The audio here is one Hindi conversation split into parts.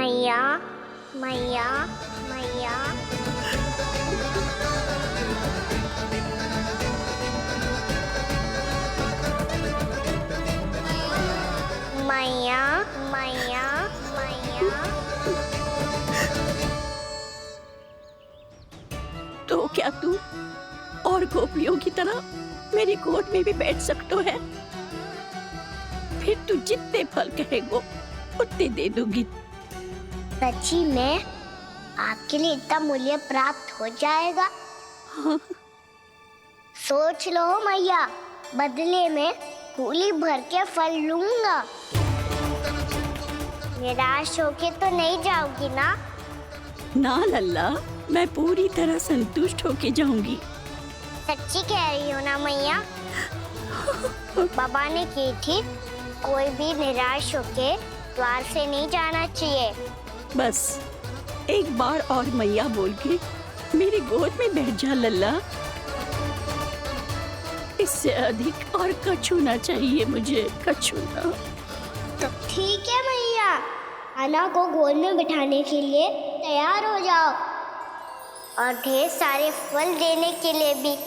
मैया मैया मैया मैया मैया मैया। तो क्या तू और गोपियों की तरह मेरी गोद में भी बैठ सकते है? फिर तू जितने फल कहेगो उतने दे दूंगी। सच्ची में आपके लिए इतना मूल्य प्राप्त हो जाएगा? हाँ। सोच लो मैया, बदले में फूली भर के फल लूंगा। निराश होके तो नहीं जाओगी ना? ना लल्ला, मैं पूरी तरह संतुष्ट होके जाऊंगी। सच्ची कह रही हो ना मैया? बाबा ने की थी, कोई भी निराश होके द्वार से नहीं जाना चाहिए। बस एक बार और मैया बोल के मेरी गोद में बैठ जा लल्ला। इससे अधिक और कछु ना चाहिए मुझे, कछु ना। तो ठीक है मैया, अन्ना को गोद में बिठाने के लिए तैयार हो जाओ और ढेर सारे फल देने के लिए भी।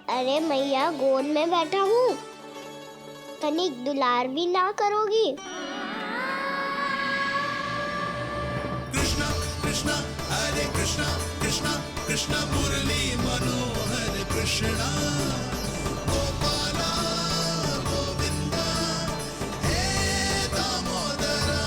अरे मैया, गोद में बैठा हूँ, तनिक दुलार भी ना करोगी? कृष्णा कृष्णा हरे कृष्णा कृष्णा कृष्णा मुरली मनोहर कृष्णा गोपाला गोविंदा हे दामोदरा।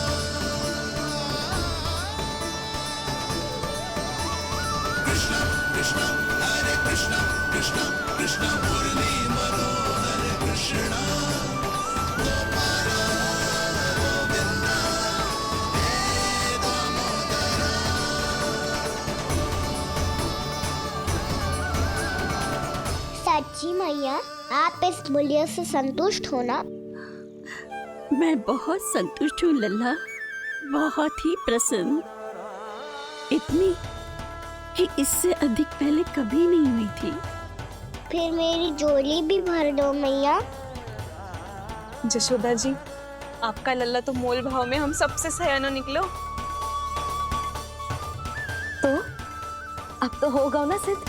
कृष्णा कृष्णा हरे कृष्णा कृष्णा कृष्णा मुरली मनोहर कृष्णा गोपाला गोविंदा हे दामोदरा। सच्ची मैया, आप इस मूल्य से संतुष्ट हो ना? मैं बहुत संतुष्ट हूँ लल्ला, बहुत ही प्रसन्न। इतनी कि इससे अधिक पहले कभी नहीं हुई थी। फिर मेरी झोली भी भर दो मैया। जशोदा जी, आपका लल्ला तो मोल भाव में हम सबसे सयाना निकलो। तो अब तो होगा ना सिद्ध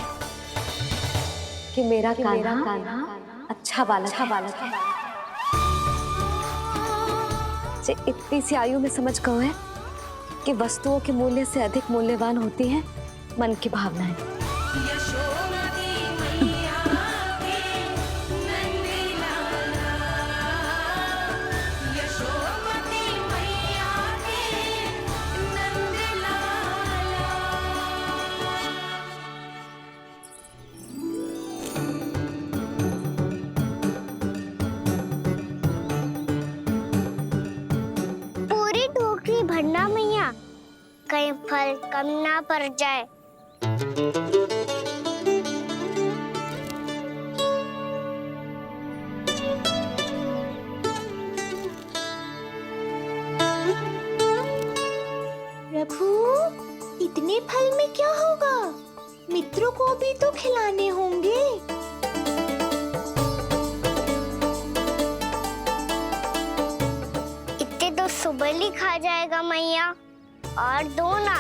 कि मेरा कान्हा अच्छा बालक है। जे इतनी सी आयु में समझ गए है कि वस्तुओं के मूल्य से अधिक मूल्यवान होती है मन की भावनाएं। पूरी टोकरी भरना मैया, कहीं फल कम ना पड़ जाए। प्रभु, इतने फल में क्या होगा? मित्रों को भी तो खिलाने होंगे। इतने तो सुबह ही खा जाएगा मैया, और दो ना।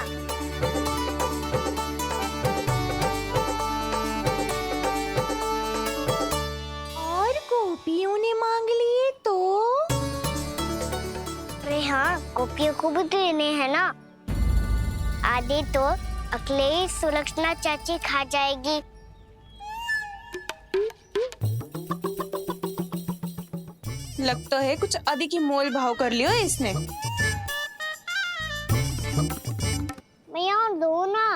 और गोपियों ने मांग लिए तो? अरे हाँ, गोपियों को भी देने हैं ना। आधे तो अकेले ही सुलक्षणा चाची खा जाएगी। लगता है कुछ अधिक ही मोल भाव कर लियो इसने। मैया और दो ना।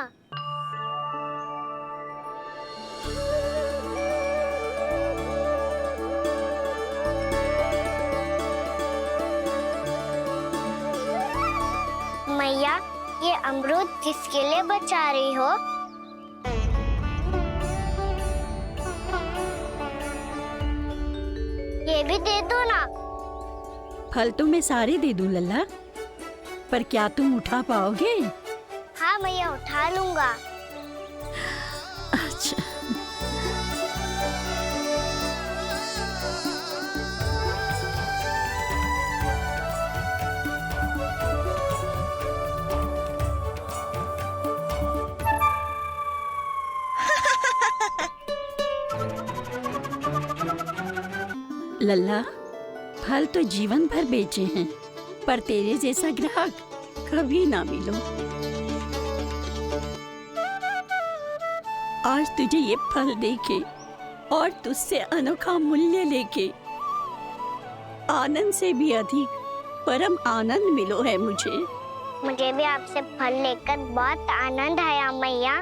ये अमरूद किसके लिए बचा रही हो? ये भी दे दो ना। फल तो मैं सारे दे दूं लल्ला, पर क्या तुम उठा पाओगे? हाँ मैया, उठा लूंगा। अच्छा। लल्ला, फल तो जीवन भर बेचे हैं, पर तेरे जैसा ग्राहक कभी ना मिलो। आज तुझे ये फल देके और तुझसे अनोखा मूल्य लेके आनंद से भी अधिक परम आनंद मिलो है मुझे। मुझे भी आपसे फल लेकर बहुत आनंद आया मैया।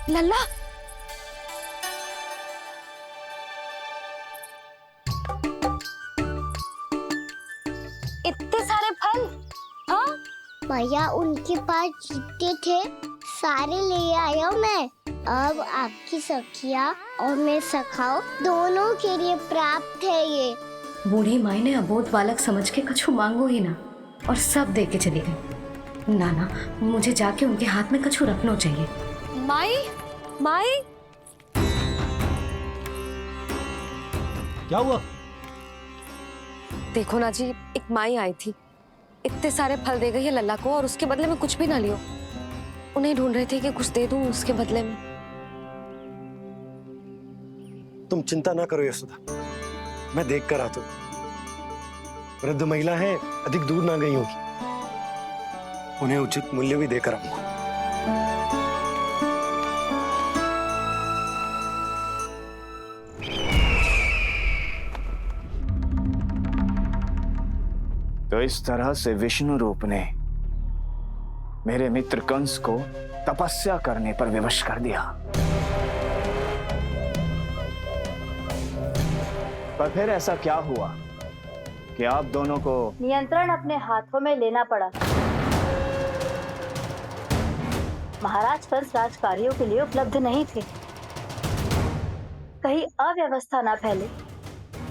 लल्ला, इतने सारे फल? हाँ भैया, उनके पास जितने थे सारे ले आया मैं। अब आपकी सखिया और मैं सखाओ दोनों के लिए प्राप्त है ये। बूढ़ी माई ने अबोध बालक समझ के कछु मांगो ही ना, और सब दे के चली गई। नाना, मुझे जाके उनके हाथ में कछु रखना चाहिए। माई, माई, क्या हुआ? देखो ना जी, एक माई आई थी, इतने सारे फल दे गई है लल्ला को, और उसके बदले में कुछ भी ना लियो। उन्हें ढूंढ रहे थे कि कुछ दे दूं उसके बदले में। तुम चिंता ना करो यशोदा, मैं देख कर आता हूं। वृद्ध महिला है, अधिक दूर ना गई होगी, उन्हें उचित मूल्य भी देकर आऊंगा। तो इस तरह से विष्णु रूप ने मेरे मित्र कंस को तपस्या करने पर विवश कर दिया। पर फिर ऐसा क्या हुआ कि आप दोनों को नियंत्रण अपने हाथों में लेना पड़ा? महाराज कंस राजकार्यों के लिए उपलब्ध नहीं थे। कहीं अव्यवस्था ना फैले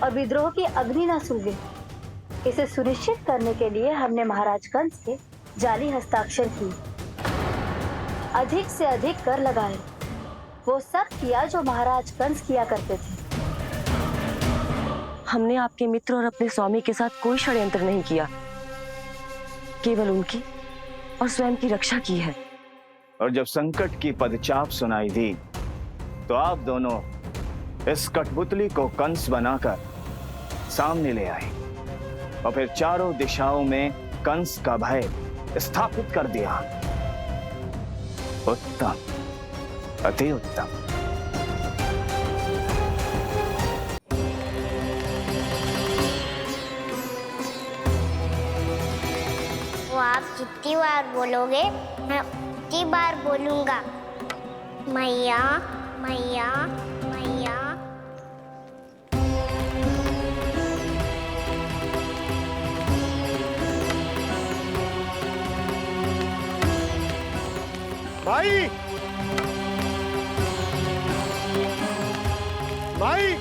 और विद्रोह की अग्नि न सूखे, इसे सुनिश्चित करने के लिए हमने महाराज कंस के जाली हस्ताक्षर किए, अधिक से अधिक कर लगाए, वो सब किया जो महाराज कंस किया करते थे। हमने आपके मित्र और अपने स्वामी के साथ कोई षड्यंत्र नहीं किया, केवल उनकी और स्वयं की रक्षा की है। और जब संकट की पदचाप सुनाई दी तो आप दोनों इस कठपुतली को कंस बनाकर सामने ले आए और फिर चारों दिशाओं में कंस का भय स्थापित कर दिया। उत्तम, अति उत्तम। वो आप जितनी बार बोलोगे मैं उतनी बार बोलूंगा। मैया, मैया, मैया। माई, माई,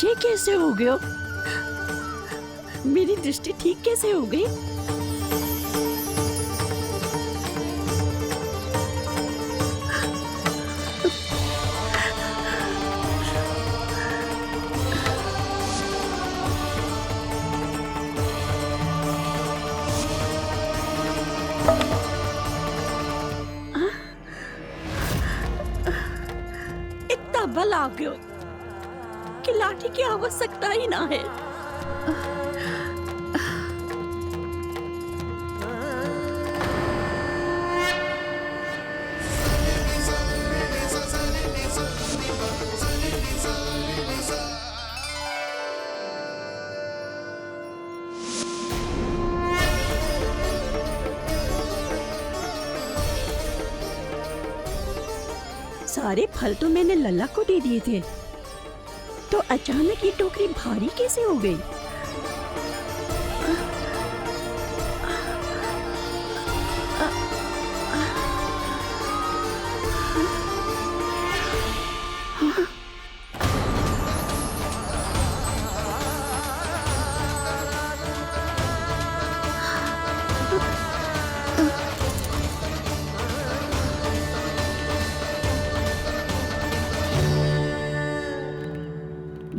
ये कैसे हो गया? मेरी दृष्टि ठीक कैसे हो गई? ख्याल आ गयो कि लाठी की आवश्यकता ही ना है। सारे फल तो मैंने लल्ला को दे दिए थे, तो अचानक ये टोकरी भारी कैसे हो गई?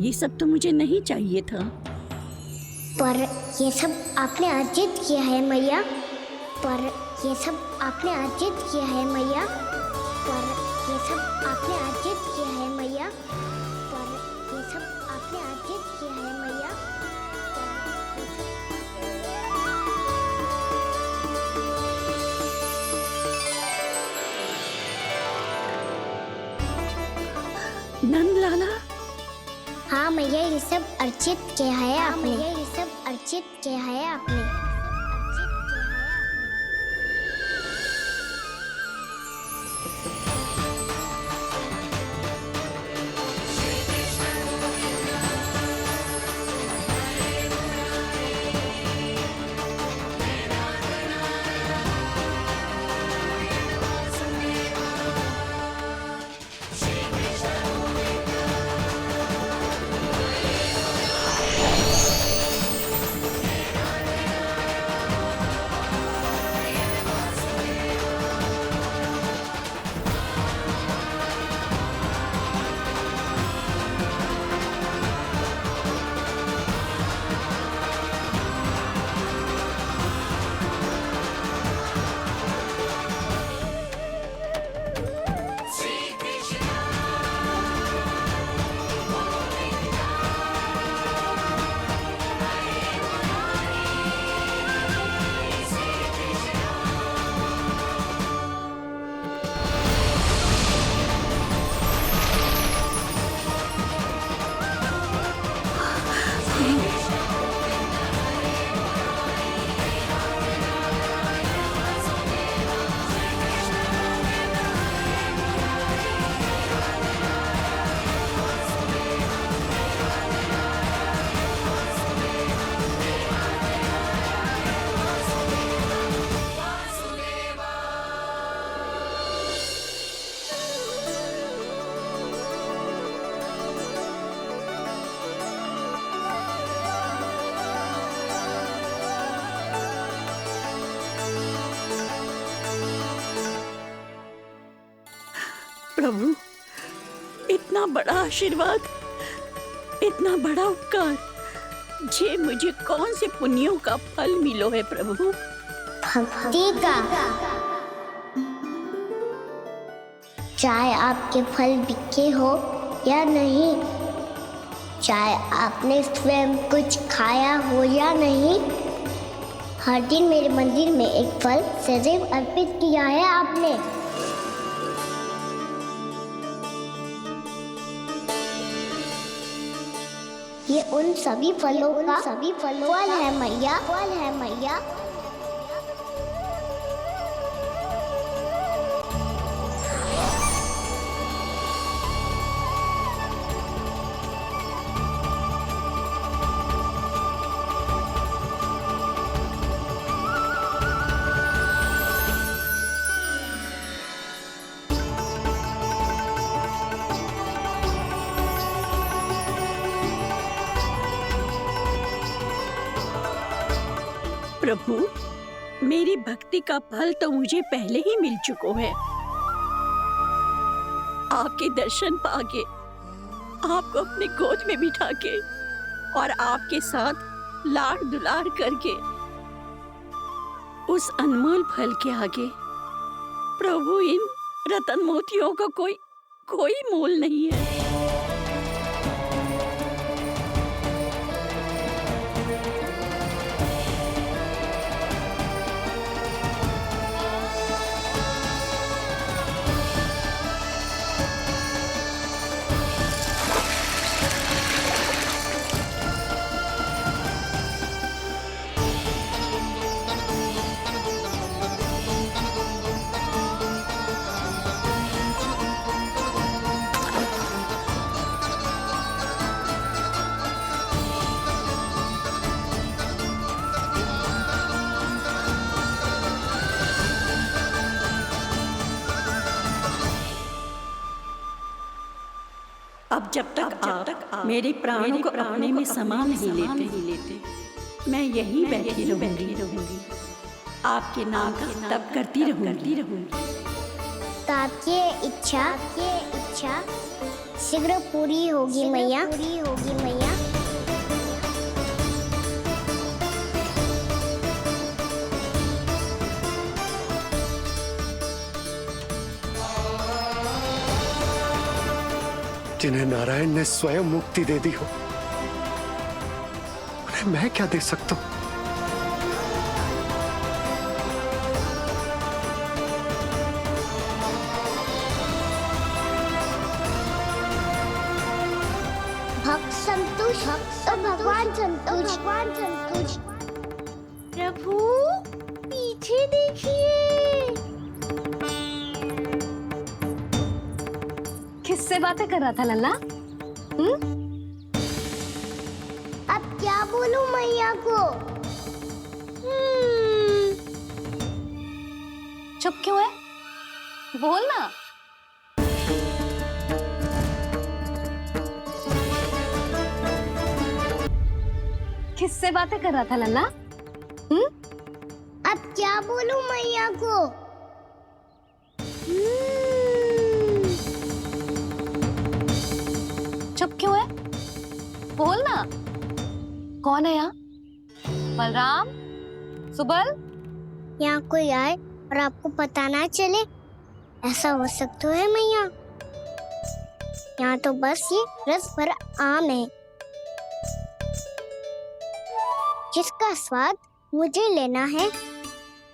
ये सब तो मुझे नहीं चाहिए था। पर ये सब आपने अर्जित किया है मैया। पर ये सब आपने अर्जित किया है मैया। पर ये सब आपने अर्जित किया है मैया। पर ये सब आपने अर्जित किया है मैया। नंद लाला, हाँ मैया, ये सब अर्जित किया है आपने। ये सब अर्जित किया है आपने। प्रभु, इतना बड़ा आशीर्वाद, इतना बड़ा उपकार, जे मुझे कौन से पुण्यों का फल मिलो है प्रभु? भक्ति का। चाहे आपके फल बिके हो या नहीं, चाहे आपने स्वयं कुछ खाया हो या नहीं, हर दिन मेरे मंदिर में एक फल सदैव अर्पित किया है आपने। ये उन सभी फलों का फल है मैया। फल है मैया। प्रभु, मेरी भक्ति का फल तो मुझे पहले ही मिल चुका है। आपके दर्शन पाके, आपको अपने गोद में बिठा के और आपके साथ लाड दुलार करके, उस अनमोल फल के आगे प्रभु इन रतन मोतियों का कोई मोल नहीं है। जब तक आप मेरे प्राणों को अपने में समा नहीं लेते मैं यहीं बैठी रहूंगी, आपके नाम का तप करती रहूंगी। तो आपकी इच्छा शीघ्र पूरी होगी मैया। जिन्हें नारायण ने स्वयं मुक्ति दे दी हो, उन्हें मैं क्या दे सकता हूं? भक्त संतुष्ट तो भगवान संतुष्ट। प्रभु पीछे देखिए। किससे बातें कर रहा था लल्ला? अब क्या बोलूं मैया को? चुप क्यों है? बोल ना। किससे बातें कर रहा था लल्ला? अब क्या बोलूं मैया को? चुप क्यों है? बोल ना। कौन है यहाँ? बलराम, सुबल? यहाँ कोई आए और आपको पता ना चले, ऐसा हो सकता है मैया? यहाँ तो बस ये रस भरा आम है, जिसका स्वाद मुझे लेना है।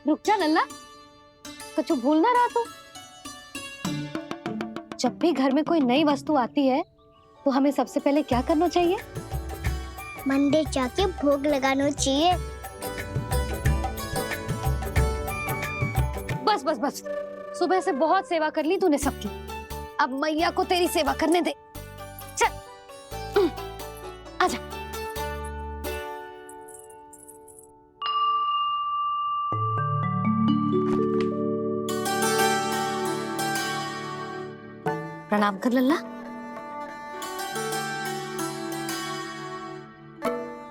रुक जा लल्ला, कुछ भूल ना रहा तू। जब भी घर में कोई नई वस्तु आती है तो हमें सबसे पहले क्या करना चाहिए? मंदिर जाके भोग लगाना चाहिए। बस बस बस, सुबह से बहुत सेवा कर ली तूने सबकी, अब मैया को तेरी सेवा करने दे। चल आजा। प्रणाम कर लल्ला।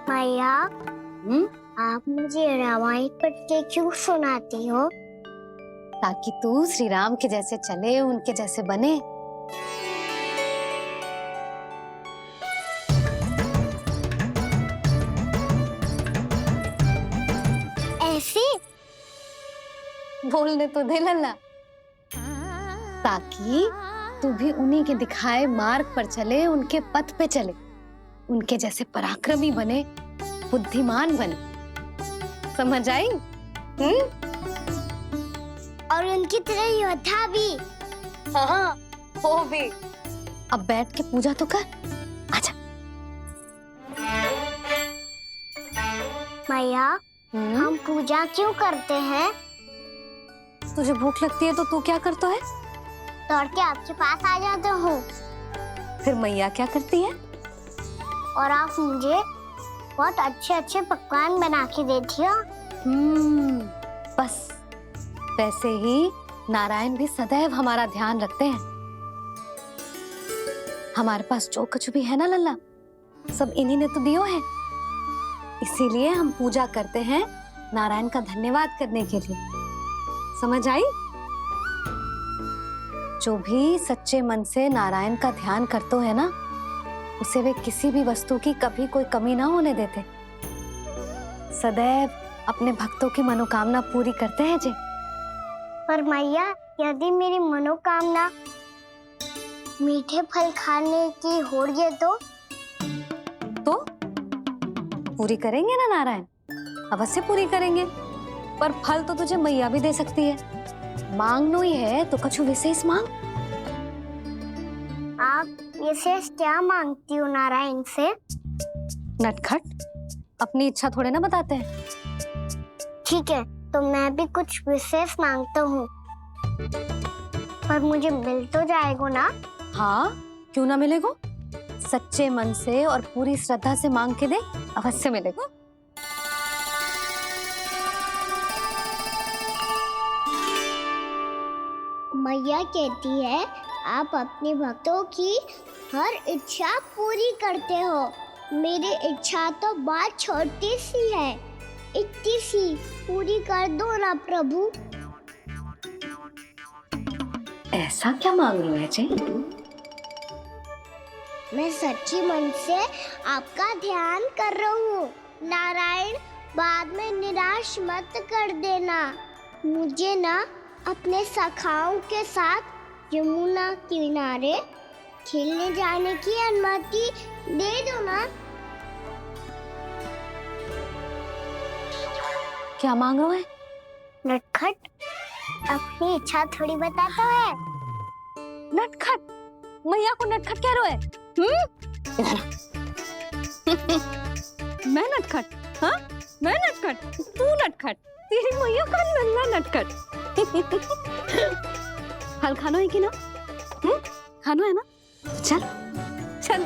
मैया, आप मुझे रामायण पढ़ के क्यों सुनाती हो? ताकि तू श्री राम के जैसे चले, उनके जैसे बने। ऐसे बोलने तो दे लल्ला, ताकि तू भी उन्हीं के दिखाए मार्ग पर चले, उनके पथ पे चले, उनके जैसे पराक्रमी बने, बुद्धिमान बने। समझ आई? और उनकी तरह योद्धा भी। हाँ, वो भी। अब बैठ के पूजा तो कर। आजा। मैया, हम पूजा क्यों करते हैं? तुझे भूख लगती है तो तू क्या करता है? दौड़ के आपके पास आ जाता हूँ। फिर मैया क्या करती है? और आप मुझे बहुत अच्छे अच्छे पकवान बना के देती हो। बस वैसे ही नारायण भी सदैव हमारा ध्यान रखते हैं। हमारे पास जो कुछ भी है ना लल्ला, सब इन्हीं ने तो दियो है। इसीलिए हम पूजा करते हैं नारायण का धन्यवाद करने के लिए। समझ आई? जो भी सच्चे मन से नारायण का ध्यान करते है ना, उसे वे किसी भी वस्तु की कभी कोई कमी ना होने देते। सदैव अपने भक्तों की मनोकामना पूरी करते हैं जी। पर मैया, यदि मेरी मनोकामना मीठे फल खाने की हो रही है तो पूरी करेंगे ना नारायण? अवश्य पूरी करेंगे, पर फल तो तुझे मैया भी दे सकती है। मांगनो ही है तो कछु विशेष मांग। आप विशेष क्या मांगती हो नारायण से? नटखट, अपनी इच्छा थोड़े ना बताते हैं। ठीक है, तो मैं भी कुछ विशेष मांगता हूँ, पर मुझे मिल तो जाएगा ना? हाँ, क्यों ना मिलेगा? सच्चे मन से और पूरी श्रद्धा से मांग के दे, अवश्य मिलेगा। मैया कहती है आप अपने भक्तों की हर इच्छा पूरी करते हो। मेरी इच्छा तो बहुत छोटी सी है, इतनी सी, पूरी कर दो ना प्रभु। ऐसा क्या मांग रहे हो जी? मैं सच्ची मन से आपका ध्यान कर रहा हूँ। नारायण, बाद में निराश मत कर देना। मुझे ना अपने सखाओं के साथ यमुना किनारे खेलने जाने की अनुमति दे दो ना। क्या मांग रहे हो? नटखट, अपनी इच्छा थोड़ी बताता है। नटखट? मैया को नटखट कह रहे हो? मैं नटखट? हाँ, मैं नटखट? तू नटखट? तेरी मैया का नल्ला नटखट। फल खाना है कि ना? खाना है ना? चल चल।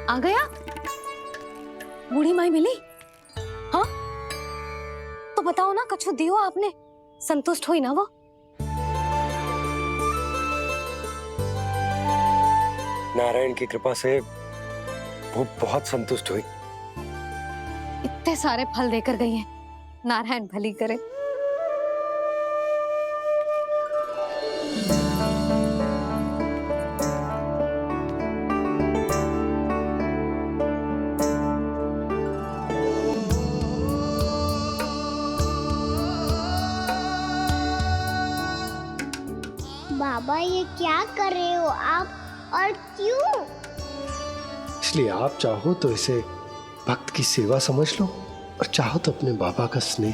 आ गया? बूढ़ी माई मिली? हाँ, तो बताओ ना, कछु दियो आपने, संतुष्ट हुई ना वो? नारायण की कृपा से वो बहुत संतुष्ट हुई। इतने सारे फल देकर गई हैं, नारायण भली करे। बाबा, ये क्या कर रहे हो आप, और क्यों? इसलिए आप चाहो तो इसे भक्त की सेवा समझ लो, और चाहो तो अपने बाबा का स्नेह।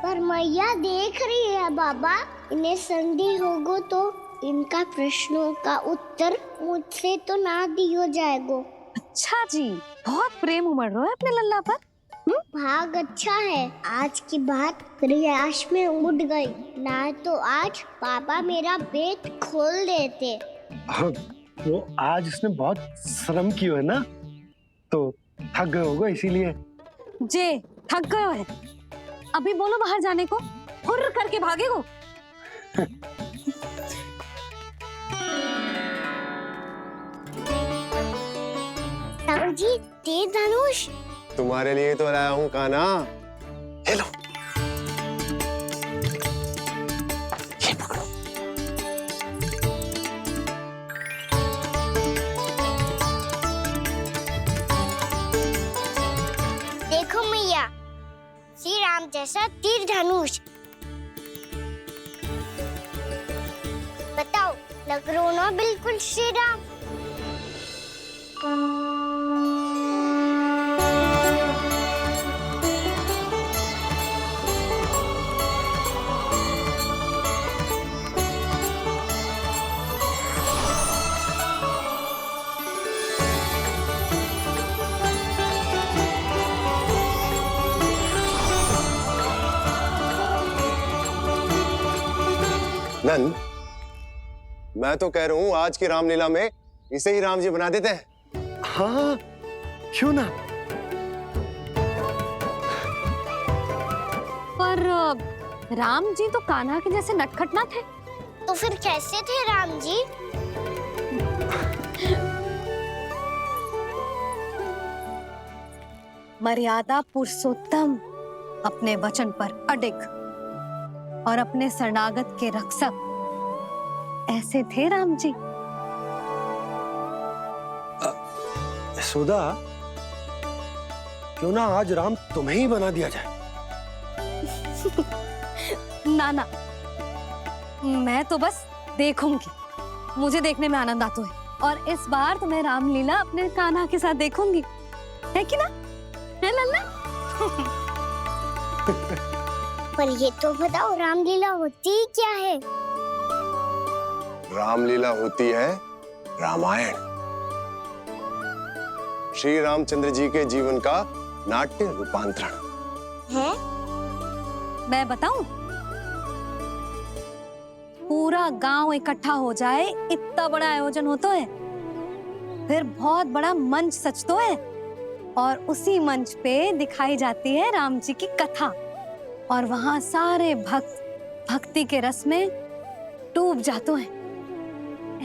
पर मैया देख रही है बाबा, इन्हें संदेह होगो तो इनका प्रश्नों का उत्तर मुझसे तो ना दियो जाएगो। अच्छा जी, बहुत प्रेम उमड़ रहा है अपने लल्ला पर। भाग अच्छा है, आज की बात प्रयास में उड़ गई, ना तो आज पापा मेरा पेट खोल देते। वो आज उसने बहुत श्रम किया है ना, तो थक गए होगा इसीलिए। जे थक गयो है, अभी बोलो बाहर जाने को, हुर्र करके भागेगो। जी, तेज धनुष तुम्हारे लिए तो लाया हूँ कान्हा। ले लो। ये पकड़ो। देखो मैया, श्री राम जैसा तीर धनुष। बताओ, लग रहा ना बिल्कुल श्री राम? नंद, मैं तो कह रहा हूँ आज की रामलीला में इसे ही राम जी बना देते हैं। हाँ, क्यों ना? पर राम जी तो कान्हा के जैसे नटखट ना थे। तो फिर कैसे थे राम जी? मर्यादा पुरुषोत्तम, अपने वचन पर अडिग और अपने शरणागत के रक्षक, ऐसे थे राम जी। यशोदा, क्यों ना आज राम तुम्हें ही बना दिया जाए? ना ना, मैं तो बस देखूंगी, मुझे देखने में आनंद आता है, और इस बार तो मैं रामलीला अपने कान्हा के साथ देखूंगी, है कि ना? है लल्ला? पर ये तो बताओ, रामलीला होती क्या है? रामलीला होती है रामायण, श्री रामचंद्र जी के जीवन का नाट्य रूपांतरण है। मैं बताऊं? पूरा गांव इकट्ठा हो जाए, इतना बड़ा आयोजन होता है, फिर बहुत बड़ा मंच सच तो है, और उसी मंच पे दिखाई जाती है राम जी की कथा, और वहां सारे भक्त भक्ति के रस में डूब जाते हैं।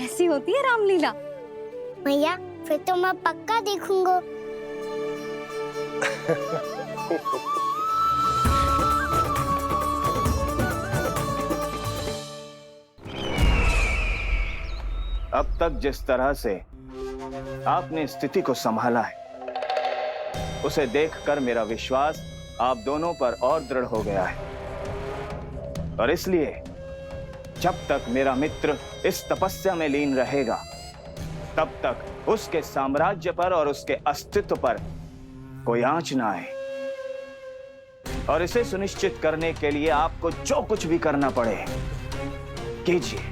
ऐसी होती है रामलीला। मैया फिर तो मैं पक्का देखूंगा। अब तक जिस तरह से आपने स्थिति को संभाला है, उसे देखकर मेरा विश्वास आप दोनों पर और दृढ़ हो गया है। और इसलिए जब तक मेरा मित्र इस तपस्या में लीन रहेगा, तब तक उसके साम्राज्य पर और उसके अस्तित्व पर कोई आंच ना आए। और इसे सुनिश्चित करने के लिए आपको जो कुछ भी करना पड़े कीजिए।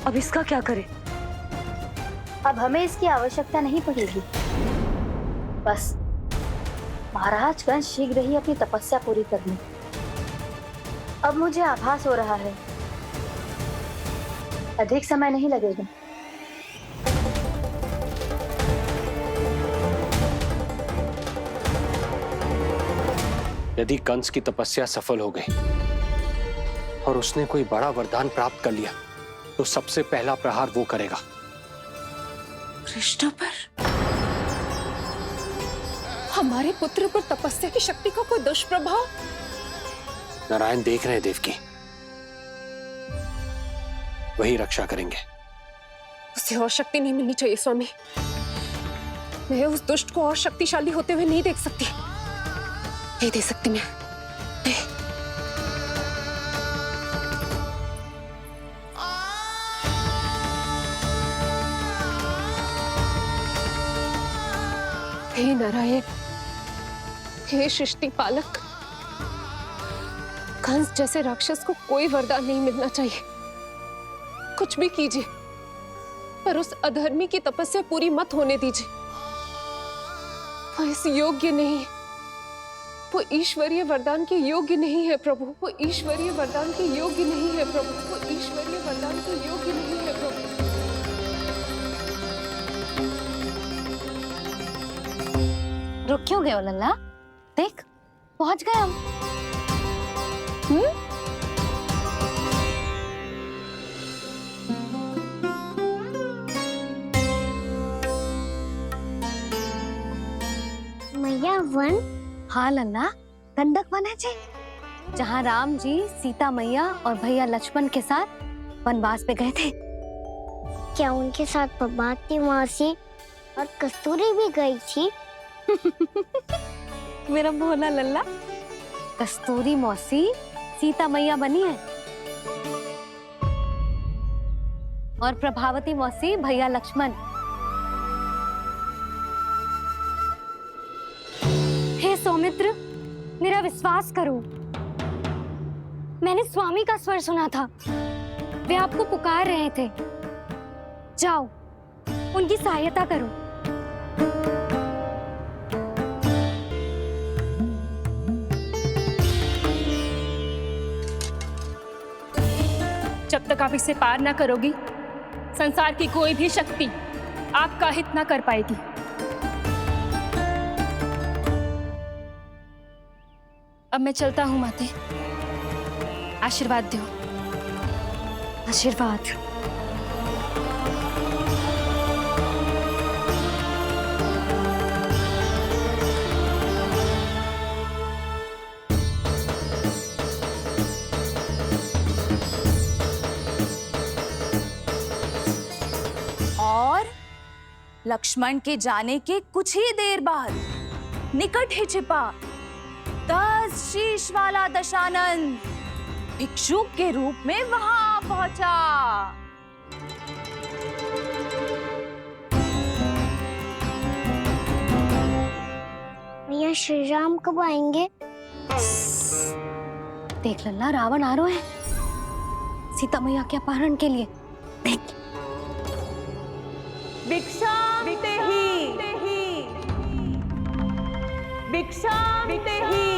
अब इसका क्या करें? अब हमें इसकी आवश्यकता नहीं पड़ेगी। बस महाराज कंस शीघ्र ही अपनी तपस्या पूरी कर लें। अब मुझे आभास हो रहा है अधिक समय नहीं लगेगा। यदि कंस की तपस्या सफल हो गई और उसने कोई बड़ा वरदान प्राप्त कर लिया, तो सबसे पहला प्रहार वो करेगा। कृष्ण पर? हमारे पुत्र पर तपस्या की शक्ति का कोई दुष्प्रभाव? नारायण देख रहे हैं देवकी, वही रक्षा करेंगे। उसे और शक्ति नहीं मिलनी चाहिए स्वामी। मैं उस दुष्ट को और शक्तिशाली होते हुए नहीं देख सकती। नहीं दे सकती मैं। नहीं। हे नारायण, हे सृष्टि पालक, कंस जैसे राक्षस को कोई वरदान नहीं मिलना चाहिए। कुछ भी कीजिए, पर उस अधर्मी की तपस्या पूरी मत होने दीजिए। वो इस योग्य नहीं है। वो ईश्वरीय वरदान के योग्य नहीं है प्रभु। वो ईश्वरीय वरदान के योग्य नहीं है प्रभु। वो ईश्वरीय वरदान के योग्य नहीं है प्रभु। रुक क्यों गए हो लल्ला? देख पहुंच गए हम। मैया वन? हाँ लल्ला, दंडक वन है जी, जहाँ राम जी सीता मैया और भैया लक्ष्मण के साथ वनवास पे गए थे। क्या उनके साथ प्रभाती मौसी और कस्तूरी भी गई थी? मेरा भोला लल्ला, कस्तूरी मौसी सीता मैया बनी है और प्रभावती मौसी भैया लक्ष्मण। हे सौमित्र, मेरा विश्वास करो, मैंने स्वामी का स्वर सुना था। वे आपको पुकार रहे थे। जाओ, उनकी सहायता करो। जब तक आप इसे पार ना करोगी, संसार की कोई भी शक्ति आपका हित ना कर पाएगी। अब मैं चलता हूँ माते, आशीर्वाद दो। आशीर्वाद। और लक्ष्मण के जाने के कुछ ही देर बाद निकट ही छिपा 10 शीश वाला दशानन भिक्षुक के रूप में वहां पहुंचा। भैया श्री राम कब आएंगे? देख लल्ला, रावण आ रहा है सीता मैया के अपहरण के लिए। देख। भिक्षा देहि, भिक्षा देहि।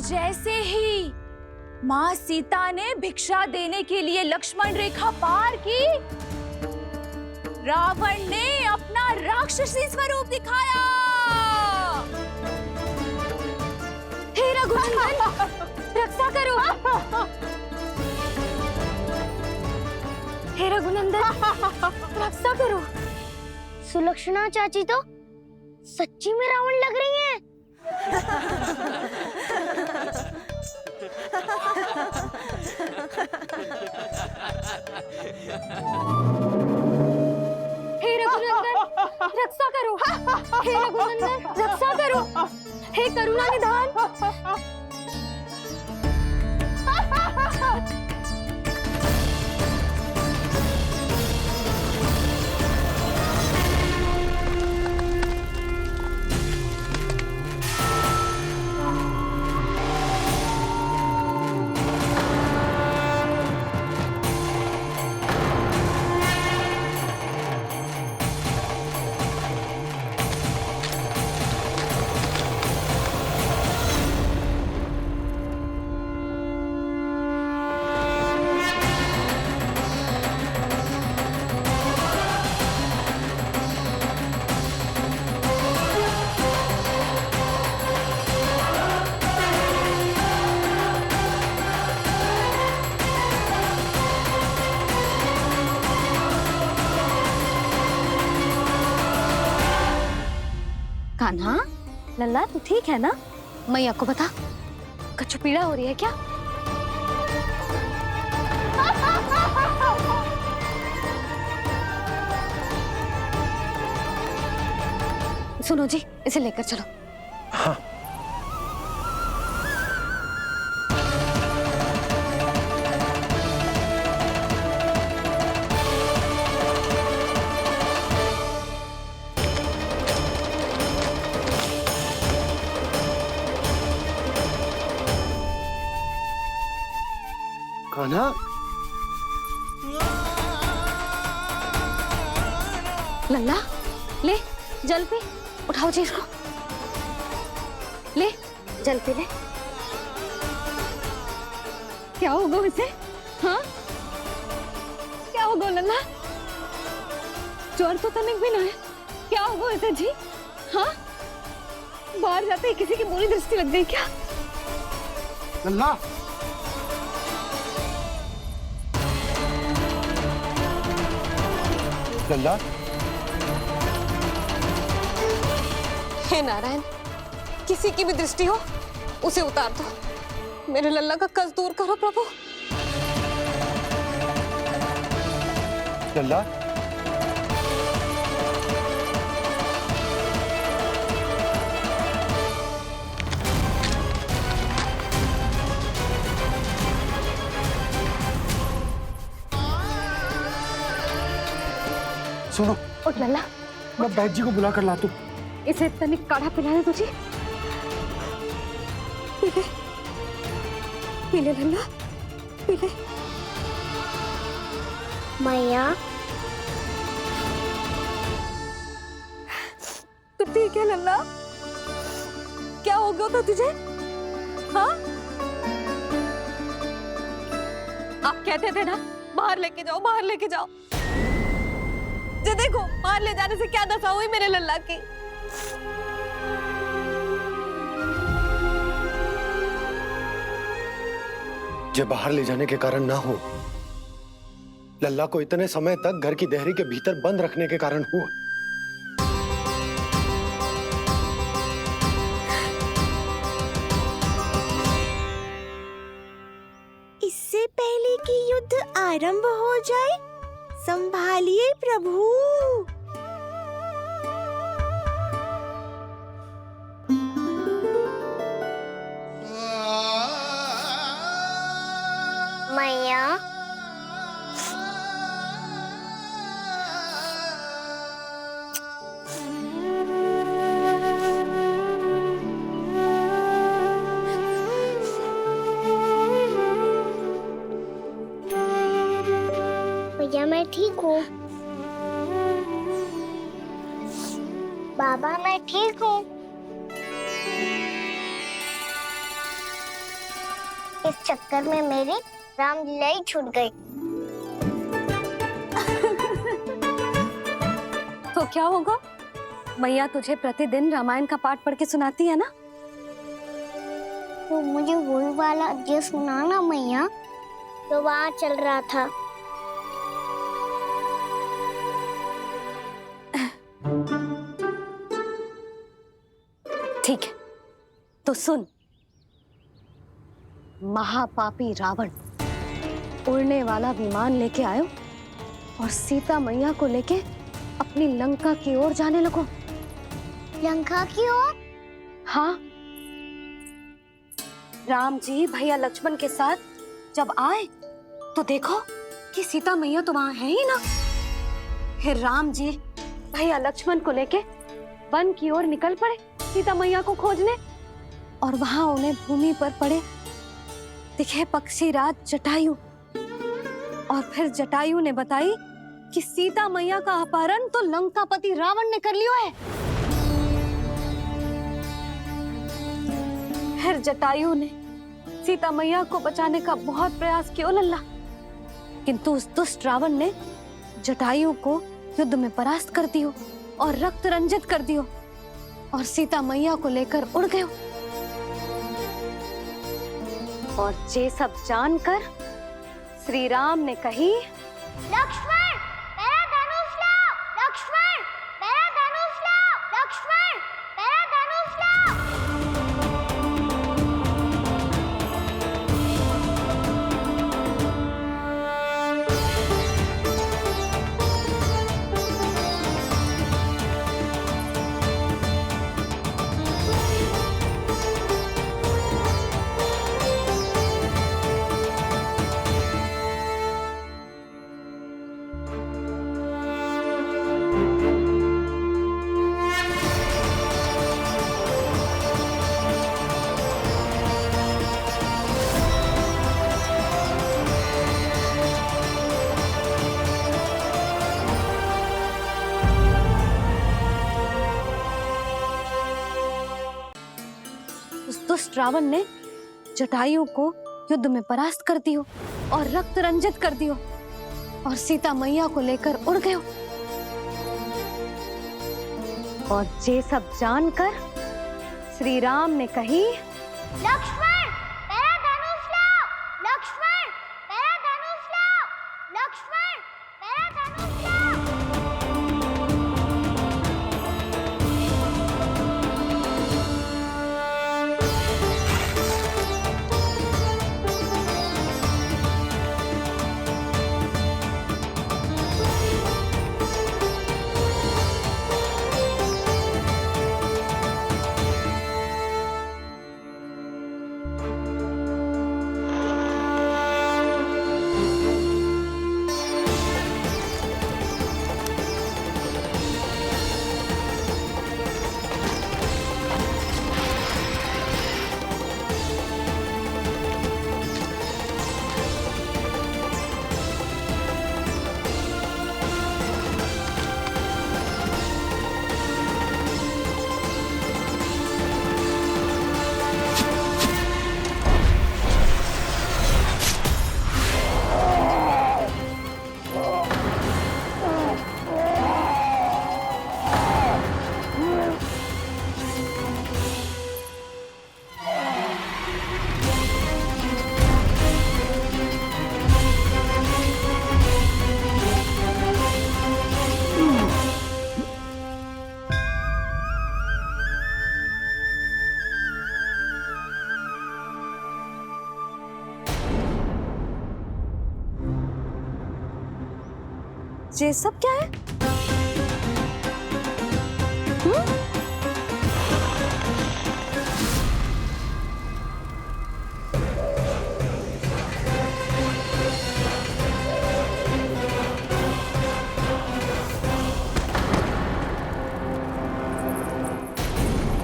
जैसे ही मां सीता ने भिक्षा देने के लिए लक्ष्मण रेखा पार की, रावण ने अपना राक्षसी स्वरूप दिखाया। हे रघुनंदन, रक्षा करो। हे रघुनंदन, रक्षा करो। सुलक्षणा चाची तो सच्ची में रावण लग रही हैं। हे रघुनंदन, रक्षा करो। हे रघुनंदन, रक्षा करो। हे करुणा निधान। कान्हा, लल्ला तू ठीक है ना? मैया को बता, कछु पीड़ा हो रही है क्या? सुनो जी, इसे लेकर चलो। हाँ। कान्हा, लल्ला ले जल पी, उठाओ जी इसको, ले जल पी ले। क्या होगा उसे? हाँ क्या होगा लल्ला? ज्वर तो तनिक भी ना है, क्या होगा उसे जी? हाँ बाहर जाते ही किसी की बुरी दृष्टि लग गई क्या? लल्ला, लल्ला, हे नारायण, किसी की भी दृष्टि हो उसे उतार दो। मेरे लल्ला का कष्ट दूर करो प्रभु। लल्ला, सुनो, उठ लल्ला, मैं बैद जी को बुला कर लाता हूँ। इसे तनिक काढ़ा पिला दे तुझे। पीले, पीले लल्ला, पीले। मैया, तू ठीक है लल्ला? क्या हो गया था तुझे? हाँ आप कहते थे ना बाहर लेके जाओ, बाहर लेके जाओ। जे देखो बाहर ले जाने से क्या दशा हुई मेरे लल्ला की। जे बाहर ले जाने के कारण ना हो, लल्ला को इतने समय तक घर की देहरी के भीतर बंद रखने के कारण हुआ। इससे पहले कि युद्ध आरंभ हो जाए, संभालिए प्रभु। मैया भैया मैं ठीक हूँ। बाबा मैं ठीक हूँ। इस चक्कर में मेरी रामलीला ही छूट गई। तो क्या होगा? मैया तुझे प्रतिदिन रामायण का पाठ पढ़ के सुनाती है ना? तो मुझे वही वाला जो सुनाना मैया तो वहाँ चल रहा था। ठीक है, तो सुन। महापापी रावण उड़ने वाला विमान लेके आयो और सीता मैया को लेके अपनी लंका की ओर जाने लगो। लंका की ओर? हाँ, राम जी भैया लक्ष्मण के साथ जब आए तो देखो कि सीता मैया तो वहां है ही ना। फिर राम जी भैया लक्ष्मण को लेके वन की ओर निकल पड़े सीता मैया को खोजने, और वहां उन्हें भूमि पर पड़े दिखे पक्षी राज जटायु। और फिर जटायु ने बताई कि सीता मैया का अपहरण तो लंकापति रावण ने कर लियो है। फिर जटायु ने सीता मैया को बचाने का बहुत प्रयास किया लल्ला, किंतु उस दुष्ट रावण ने जटायु को युद्ध में परास्त कर दियो और रक्त रंजित कर दियो और सीता मैया को लेकर उड़ गयो। और ये सब जानकर श्री राम ने कही, लक्ष्मण मेरा धनुष लाओ, लक्ष्मण मेरा धनुष लाओ, लक्ष्मण मेरा धनुष लाओ। दुष्ट रावण ने जटायु को युद्ध में परास्त कर दियो और रक्त रंजित कर दियो और सीता मैया को लेकर उड़ गयो। और ये सब जानकर श्री राम ने कही, लक्ष्मण मेरा धनुष लाओ, लक्ष्मण मेरा धनुष लाओ, लक्ष्मण मेरा धनुष लाओ। ये सब क्या है?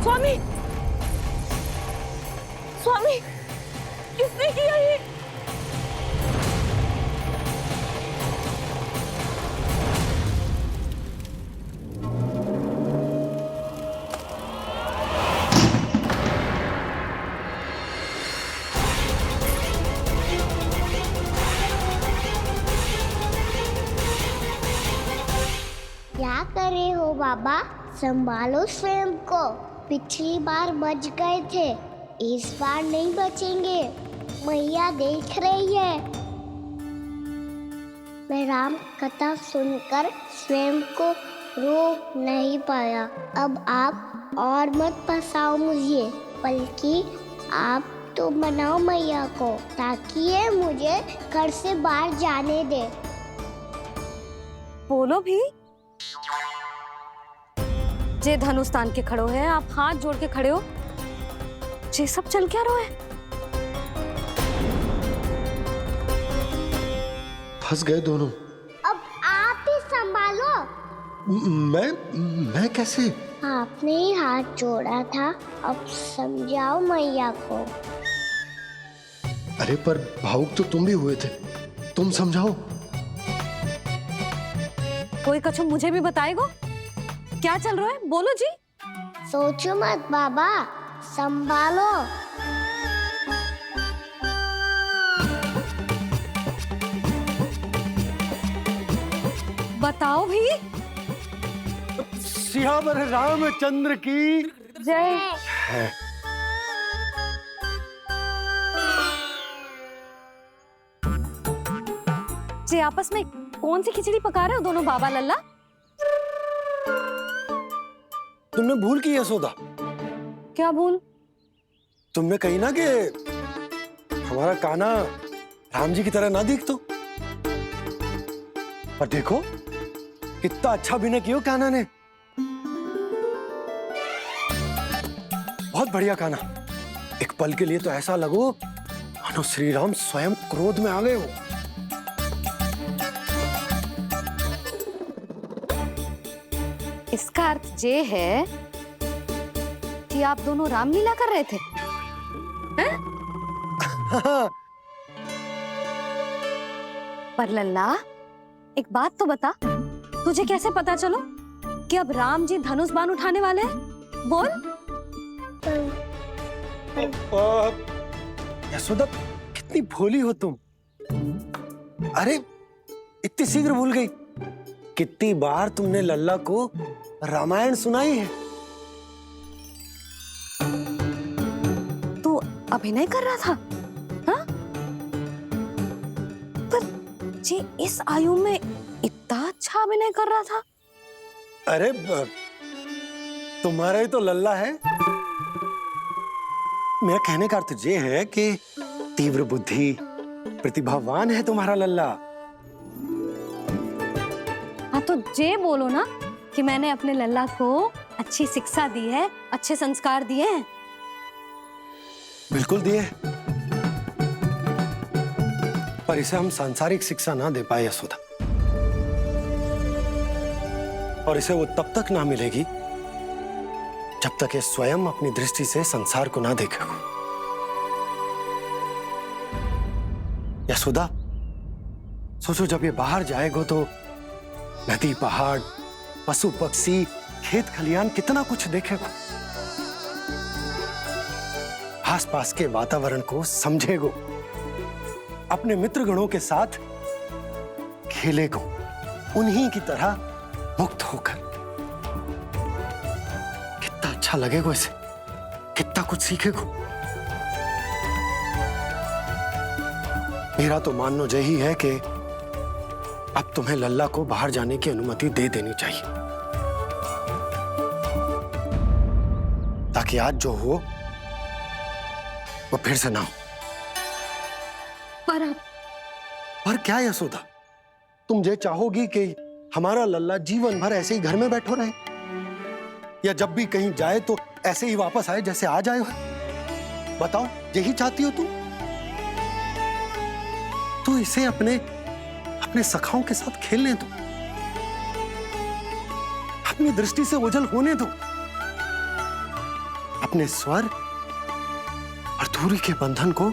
स्वामी, स्वामी, किसने किया ये? क्या कर रहे हो बाबा? संभालो स्वयं को। पिछली बार बच गए थे, इस बार नहीं बचेंगे। मैया देख रही है। मैं राम कथा सुनकर स्वयं को रोक नहीं पाया। अब आप और मत फंसाओ मुझे, बल्कि आप तो मनाओ मैया को, ताकि ये मुझे घर से बाहर जाने दे। बोलो भी। जे धनुष तान के खड़ो है, आप हाथ जोड़ के खड़े हो। ये सब चल क्या रहा है? फंस गए दोनों। अब आप ही संभालो। मैं कैसे? आपने ही हाथ जोड़ा था, अब समझाओ मैया को। अरे पर भावुक तो तुम भी हुए थे, तुम समझाओ। कोई कछु मुझे भी बताएगो? क्या चल रहा है? बोलो जी। सोचो मत बाबा, संभालो। बताओ भी। सियावर रामचंद्र की जय। जी आपस में कौन सी खिचड़ी पका रहे हो दोनों बाबा लल्ला? तुमने भूल की यशोदा। क्या भूल? तुमने कही ना कि हमारा कान्हा राम जी की तरह ना दिख तो। पर देखो कितना अच्छा अभिनय किया कान्हा ने। बहुत बढ़िया कान्हा। एक पल के लिए तो ऐसा लगो मानो श्री राम स्वयं क्रोध में आ गए हो। इसका अर्थ ये है कि आप दोनों रामलीला कर रहे थे, हैं? पर लल्ला एक बात तो बता, तुझे कैसे पता चलो कि अब राम जी धनुष बाण उठाने वाले हैं? बोल। यशोदा कितनी भोली हो तुम। अरे इतनी शीघ्र भूल गई। कितनी बार तुमने लल्ला को रामायण सुनाई है। तू अभिनय कर रहा था, हाँ? पर जी इस आयु में इतना अच्छा अभिनय कर रहा था। अरे तुम्हारा ही तो लल्ला है। मेरा कहने का अर्थ ये है कि तीव्र बुद्धि, प्रतिभावान है तुम्हारा लल्ला। हाँ तो जे बोलो ना कि मैंने अपने लल्ला को अच्छी शिक्षा दी है, अच्छे संस्कार दिए हैं। बिल्कुल दिए, पर इसे हम सांसारिक शिक्षा ना दे पाए यशोदा। और इसे वो तब तक ना मिलेगी जब तक ये स्वयं अपनी दृष्टि से संसार को ना देखेगा। यशोदा सोचो, जब ये बाहर जाएगा तो नदी, पहाड़, पशु पक्षी, खेत खलियान कितना कुछ देखेगा। आसपास के वातावरण को समझेगो, अपने मित्रगणों के साथ खेलेगो, उन्हीं की तरह मुक्त होकर। कितना अच्छा लगेगा इसे, कितना कुछ सीखेगो। मेरा तो मानना यही है कि अब तुम्हें लल्ला को बाहर जाने की अनुमति दे देनी चाहिए, ताकि आज जो हो वो फिर से ना हो। पर क्या यशोदा, तुम ये चाहोगी कि हमारा लल्ला जीवन भर ऐसे ही घर में बैठो रहे, या जब भी कहीं जाए तो ऐसे ही वापस आए जैसे आज आए हो? बताओ, यही चाहती हो तुम? तो इसे अपने सखाओं के साथ खेलने दो, अपनी दृष्टि से ओझल होने दो, अपने स्वर और दूरी के बंधन को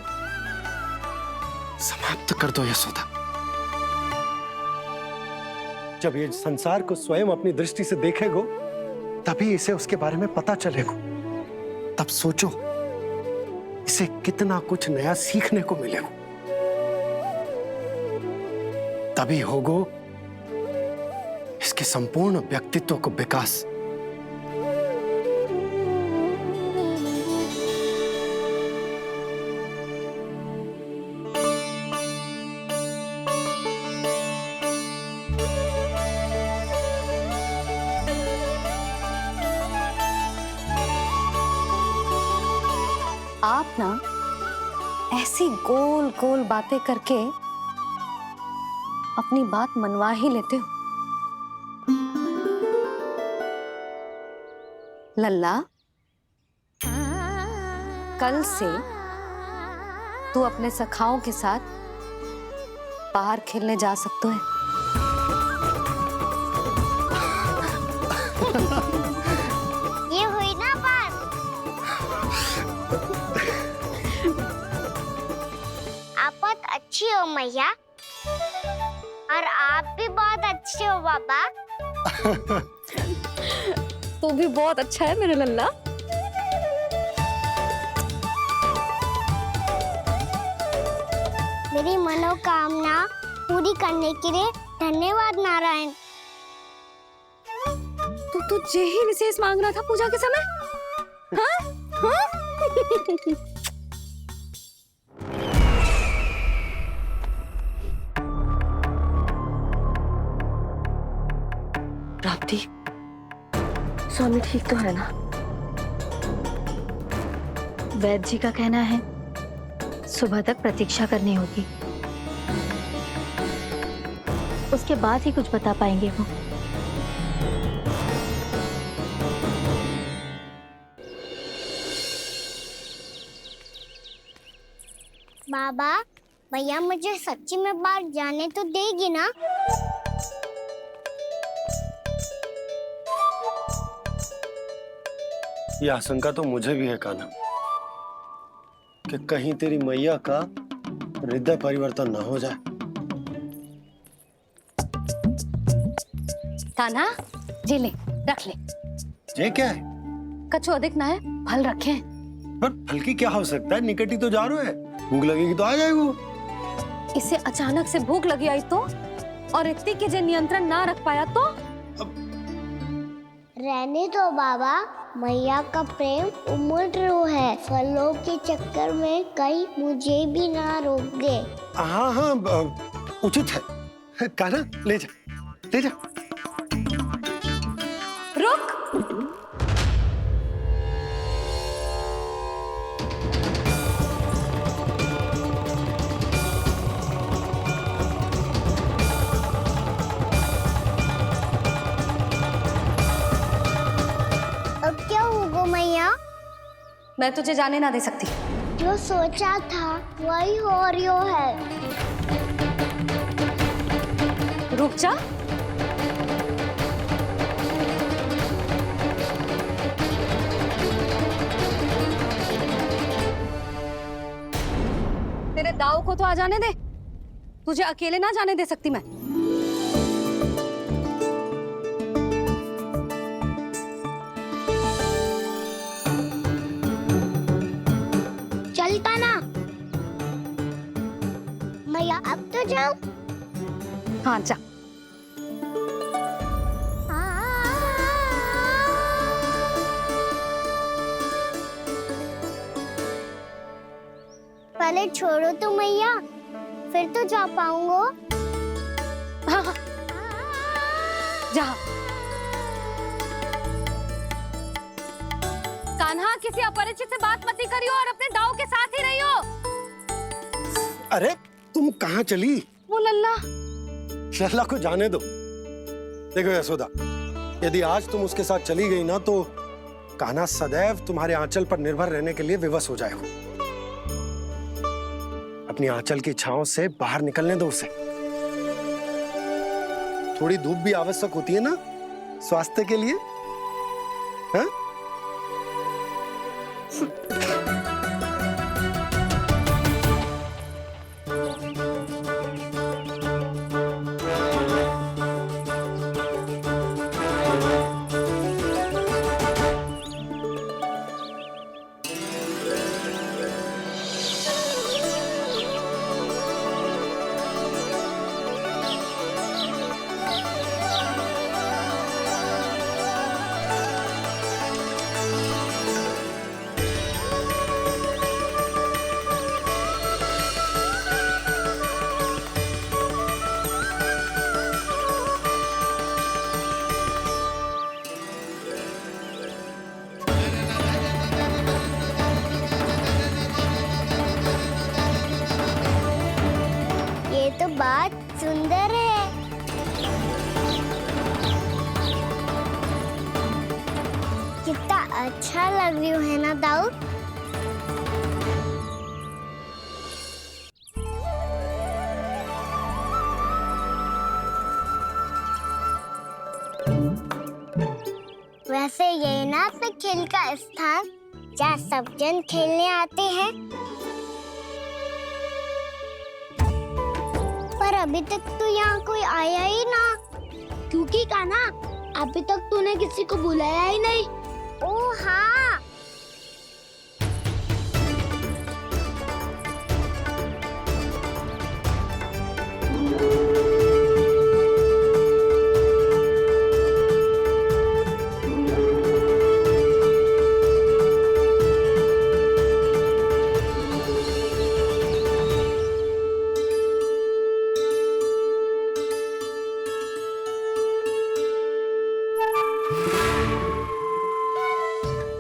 समाप्त कर दो यशोदा। जब ये संसार को स्वयं अपनी दृष्टि से देखेगो, तभी इसे उसके बारे में पता चलेगा। तब सोचो, इसे कितना कुछ नया सीखने को मिलेगा। तभी होगो इसके संपूर्ण व्यक्तित्व को विकास। आप ना ऐसी गोल गोल बातें करके अपनी बात मनवा ही लेते हो। लल्ला, कल से तू अपने सखाओं के साथ बाहर खेलने जा सकते हैं। ये हुई ना बात। आप बहुत अच्छी हो मैया, और आप भी बहुत अच्छे हो बाबा। तू भी बहुत अच्छा है मेरे लल्ला। मेरी मनोकामना पूरी करने के लिए धन्यवाद नारायण। तो तुझे ही विशेष मांग रहा था पूजा के समय? हाँ? हाँ? प्राप्ति, स्वामी ठीक तो है ना? वैद्य जी का कहना है सुबह तक प्रतीक्षा करनी होगी, उसके बाद ही कुछ बता पाएंगे वो। बाबा, भैया मुझे सच्ची में बाहर जाने तो देगी ना? ये आशंका तो मुझे भी है कान्हा, कि कहीं तेरी मैया का हृदय परिवर्तन न हो जाए। कान्हा, जी ले, रख ले। ये क्या है? कछु अधिक ना है, फल रखे हैं। पर फल की क्या हो सकता है? निकट ही तो जा रहे हैं, भूख लगेगी तो आ जाएगा। इसे अचानक से भूख लगी आई तो, और इतनी के जे नियंत्रण ना रख पाया तो? रहने दो बाबा, मैया का प्रेम उमड़ रो है। फलों के चक्कर में कहीं मुझे भी ना रोक दे। हाँ हाँ, उचित है। कान्हा, ले जा, ले जा। रुक। अब क्या होगा मैया? मैं तुझे जाने ना दे सकती। जो सोचा था वही हो रही है। रुक जा। तेरे दाव को तो आ जाने दे, तुझे अकेले ना जाने दे सकती मैं। चलता ना मैया, अब तो जाओ। हाँ जा। पहले छोड़ो तो मैया, फिर तो जा पाऊंगा। हाँ हाँ, जा। कान्हा, किसी अपरिचित से बात मत करियो और अपने दाव के साथ ही रहियो। अरे तुम कहाँ चली? वो लल्ला। लल्ला को जाने दो, देखो यशोदा, यदि आज तुम उसके साथ चली गई ना तो कान्हा सदैव तुम्हारे आंचल पर निर्भर रहने के लिए विवश हो जाएगा। अपनी आंचल की छांव से बाहर निकलने दो उसे। थोड़ी धूप भी आवश्यक होती है ना स्वास्थ्य के लिए, हाँ? ये तो बात सुंदर है। कितना अच्छा लग रही है ना दाऊद? वैसे ये ना तो खेल का स्थान जहाँ सब जन खेलने आते हैं, पर अभी तक तो यहाँ कोई आया ही ना। क्योंकि कान्हा, अभी तक तूने किसी को बुलाया ही नहीं। ओह हाँ,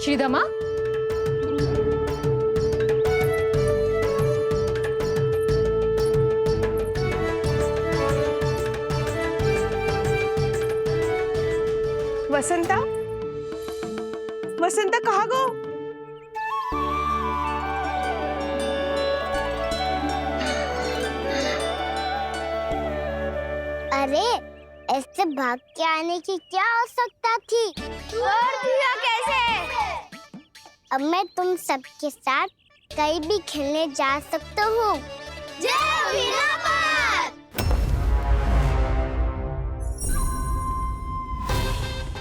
श्रीदमा, वसंता, वसंता कहाँ गो? अरे ऐसे भाग के आने की क्या आवश्यकता थी? और दिया कैसे? अब मैं तुम सबके साथ कहीं भी खेलने जा सकता हूँ।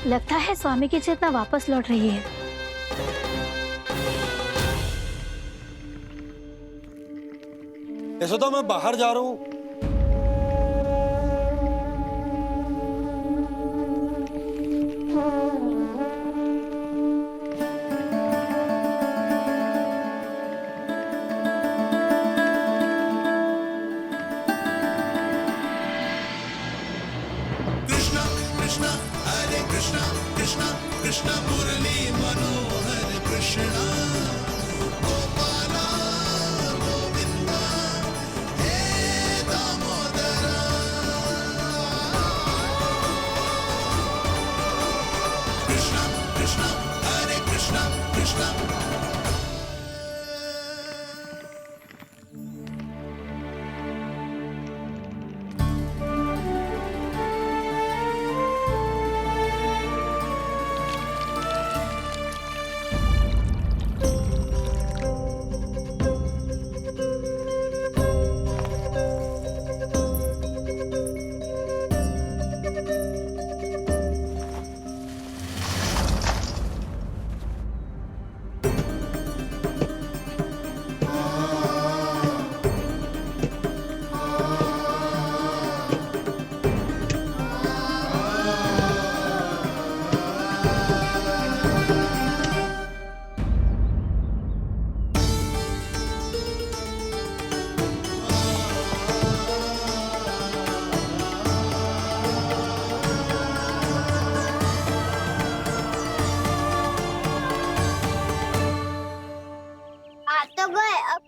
लगता है स्वामी की चेतना वापस लौट रही है। यशोदा, मैं बाहर जा रहा हूँ। कृष्णा कृष्णा हरे कृष्णा कृष्णा कृष्णा मुरली मनोहर कृष्णा गोपाला गोविंदा हे दामोदरा। कृष्णा कृष्णा हरे कृष्णा कृष्णा।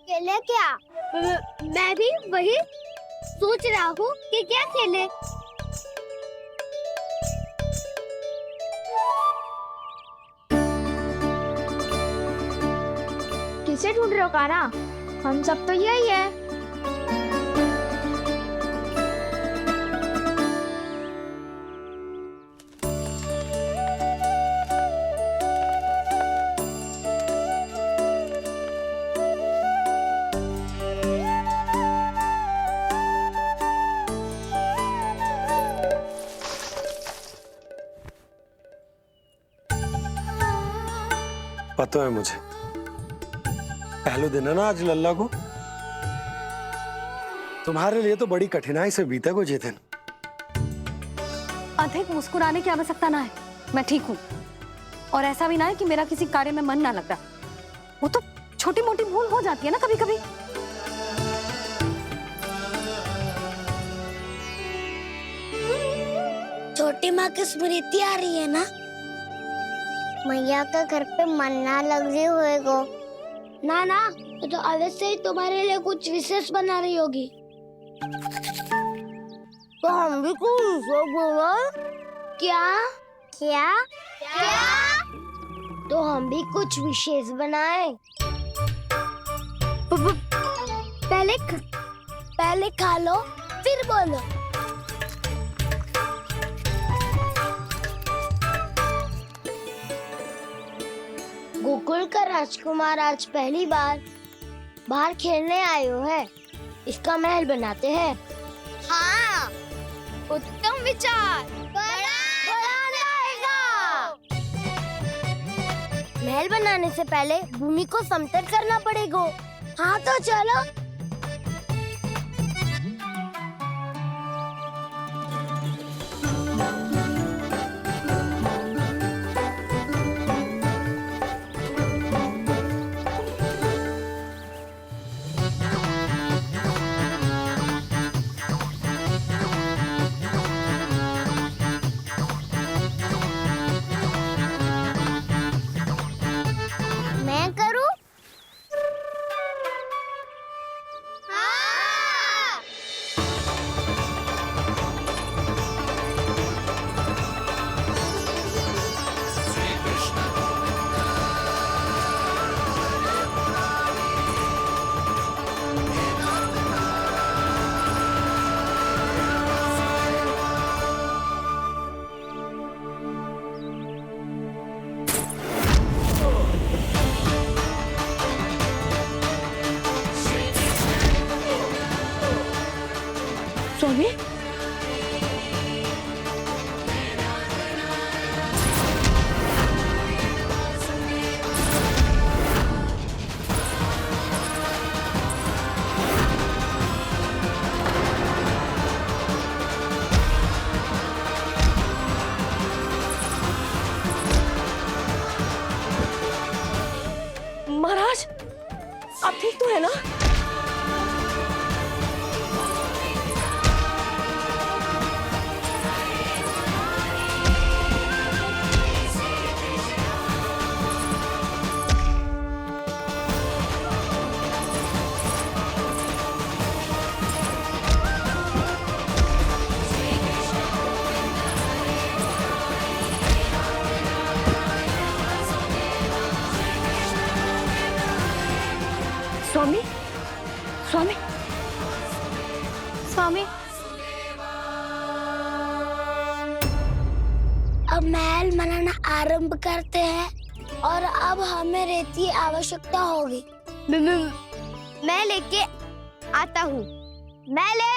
खेले क्या? मैं भी वही सोच रहा हूँ कि क्या खेले। से ढूंढ रहे हो काना? हम सब तो यही है। पता है मुझे, पहले दिन है ना आज लल्ला को। तुम्हारे लिए तो बड़ी कठिनाई से बीते को ये दिन। अधिक मुस्कुराने की आवश्यकता ना है, मैं ठीक हूँ। और ऐसा भी ना है कि मेरा किसी कार्य में मन ना लग रहा। वो तो छोटी मोटी भूल हो जाती है ना कभी कभी। छोटी माँ की स्मृति आ रही है ना? मैया का घर पे मन ना लग रही होएगो। ना ना, ये तो अवश्य ही तुम्हारे लिए कुछ विशेष बना रही होगी। तो हम भी कुछ विशेष बोलो। क्या क्या क्या? तो हम भी कुछ विशेष बनाए। पहले खा लो फिर बोलो। गोकुल का राजकुमार आज पहली बार बाहर खेलने आए हो है। इसका महल बनाते हैं। हाँ, उत्तम विचार। बड़ा रहेगा। महल बनाने से पहले भूमि को समतल करना पड़ेगा। हाँ तो चलो। मैं करूं? हाँ। स्वामी, महाराज आप ठीक तो है ना? स्वामी, स्वामी, स्वामी, अब महल बनाना आरंभ करते हैं और अब हमें रेत की आवश्यकता होगी। मैं लेके आता हूँ। मैं ले